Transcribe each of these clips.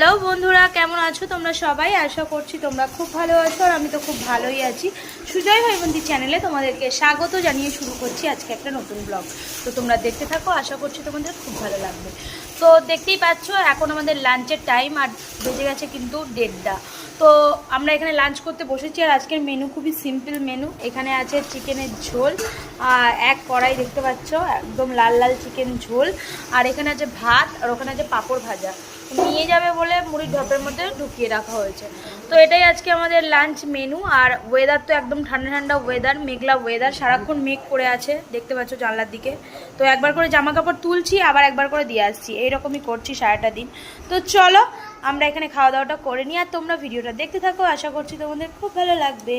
Hello বন্ধুরা, কেমন আছো তোমরা সবাই? আশা করছি তোমরা খুব ভালো আছো আর আমি তো খুব ভালোই আছি। সুজয় ভাইবন্দি চ্যানেলে তোমাদেরকে স্বাগত জানিয়ে শুরু করছি আজকে একটা নতুন ব্লগ। তো তোমরা দেখতে থাকো, আশা করছি তোমাদের খুব ভালো লাগবে। তো দেখতেই পাচ্ছ এখন আমাদের লাঞ্চের টাইম আর বেজে গেছে কিন্তু 1:30। তো আমরা এখানে লাঞ্চ করতে বসেছি আর আজকের মেনু খুবই সিম্পল মেনু। এখানে আছে চিকেনের ঝোল, এক কড়াই দেখতে পাচ্ছ একদম লাল লাল চিকেন ঝোল, আর এখানে আছে ভাত, আর ওখানে আছে পাঁপড় ভাজা। নিয়ে যাবে বলে মুড়ির ঢপের মধ্যে ঢুকিয়ে রাখা হয়েছে। তো এটাই আজকে আমাদের লাঞ্চ মেনু। আর ওয়েদার তো একদম ঠান্ডা ঠান্ডা ওয়েদার, মেঘলা ওয়েদার, সারাক্ষণ মেঘ করে আছে দেখতে পাচ্ছ জানলার দিকে। তো একবার করে জামা কাপড় তুলছি, আবার একবার করে দিয়ে আসছি, এইরকমই করছি সারাটা দিন। তো চলো আমরা এখানে খাওয়া দাওয়াটা করে নিই আর তোমরা ভিডিওটা দেখতে থাকো, আশা করছি তোমাদের খুব ভালো লাগবে।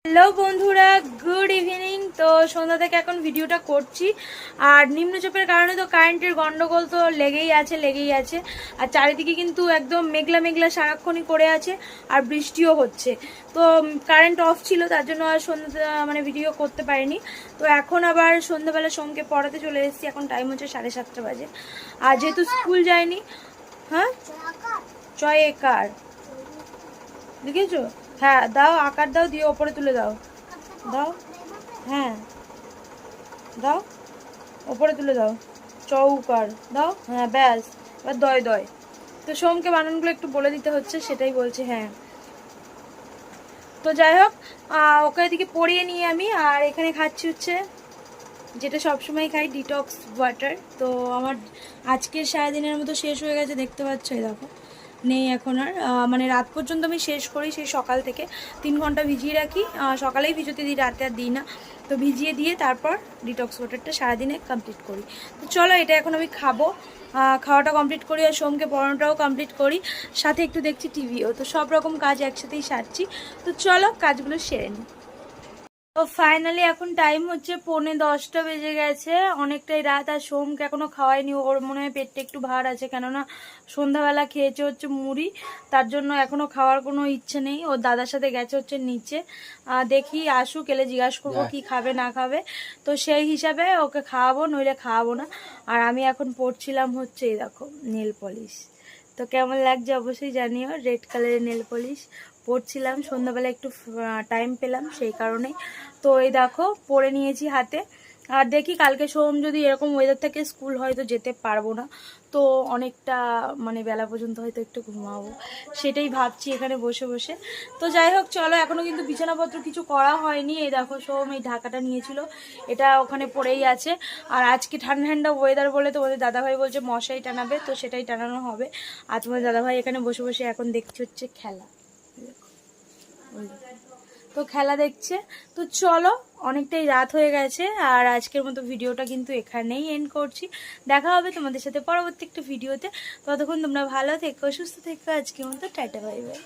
হ্যালো বন্ধুরা, গুড ইভিনিং। তো সন্ধ্যা থেকে এখন ভিডিওটা করছি আর নিম্নচাপের কারণে তো কারেন্টের গন্ডগোল তো লেগেই আছে। আর চারিদিকে কিন্তু একদম মেঘলা মেঘলা সারাক্ষণই করে আছে আর বৃষ্টিও হচ্ছে। তো কারেন্ট অফ ছিল, তার জন্য আর সন্ধ্যা ভিডিও করতে পারিনি। তো এখন আবার সন্ধ্যাবেলা সোমকে পড়াতে চলে এসেছি, এখন টাইম হচ্ছে 7:30 বাজে। আর যেহেতু স্কুল যায়নি, হ্যাঁ চয় একার লিখেছো? হ্যাঁ দাও, আকার দাও, দিয়ে ওপরে তুলে দাও। দাও, হ্যাঁ দাও, ওপরে তুলে দাও। চৌকার দাও, হ্যাঁ ব্যাস। এবার দয় দয়। তো সোমকে বানানগুলো একটু বলে দিতে হচ্ছে, সেটাই বলছে। হ্যাঁ তো যাই হোক, ওকে এদিকে পড়িয়ে নিয়ে আমি আর এখানে খাচ্ছি হচ্ছে যেটা সবসময় খাই, ডিটক্স ওয়াটার। তো আমার আজকের সারাদিনের মতো শেষ হয়ে গেছে, দেখতে পাচ্ছ, এই দেখো নেই এখন আর। রাত পর্যন্ত আমি শেষ করি, সেই সকাল থেকে 3 ঘন্টা ভিজিয়ে রাখি। সকালেই ভিজোতে দিই, রাতে আর দিই না। তো ভিজিয়ে দিয়ে তারপর ডিটক্স ওয়াটারটা সারাদিনে কমপ্লিট করি। তো চলো এটা এখন আমি খাবো, খাওয়াটা কমপ্লিট করি আর সোমকে পড়ানোটাও কমপ্লিট করি, সাথে একটু দেখছি টিভিও। তো সব রকম কাজ একসাথেই সারছি। তো চলো কাজগুলো সেরে নিই। তো ফাইনালি এখন টাইম হচ্ছে 9:45 বেজে গেছে, অনেকটাই রাত। আর সোমকে এখনো খাওয়াইনি, ওর মনে হয় পেটটা একটু ভার আছে, কেননা সন্ধ্যাবেলা খেয়েছে হচ্ছে মুড়ি, তার জন্য এখনো খাওয়ার কোনো ইচ্ছে নেই। ওর দাদার সাথে গেছে হচ্ছে নিচে, দেখি আসুক, এলে জিজ্ঞাসা করবো কি খাবে না খাবে। তো সেই হিসাবে ওকে খাওয়াবো, নইলে খাওয়াবো না। আর আমি এখন পড়ছিলাম হচ্ছে এই দেখো নেল পলিশ। তো কেমন লাগছে অবশ্যই জানিও, রেড কালারের নেল পলিশ পরছিলাম। সন্ধ্যাবেলা একটু টাইম পেলাম সেই কারণে। তো এই দেখো পরে নিয়েছি হাতে। আর দেখি কালকে সোম যদি এরকম ওয়েদার থেকে স্কুল হয়তো যেতে পারবো না, তো অনেকটা বেলা পর্যন্ত হয়তো একটু ঘুমাবো, সেটাই ভাবছি এখানে বসে বসে। তো যাই হোক চলো, এখনো কিন্তু বিছানাপত্র কিছু করা হয়নি। এই দেখো সোম এই ঢাকাটা নিয়েছিল, এটা ওখানে পড়েই আছে। আর আজকে ঠান্ডা ঠান্ডা ওয়েদার বলে তোমাদের দাদাভাই বলছে মশাই টানাবে, তো সেটাই টানানো হবে। আর তোমাদের দাদাভাই এখানে বসে বসে এখন দেখছে হচ্ছে খেলা, তো খেলা দেখছে। তো চলো অনেকটাই রাত হয়ে গেছে আর আজকের মতো ভিডিওটা কিন্তু এখানেই এন্ড করছি। দেখা হবে তোমাদের সাথে পরবর্তী একটা ভিডিওতে। ততক্ষণ তোমরা ভালো থেকো, সুস্থ থেকো। আজকের মতো টাটা, বাই বাই।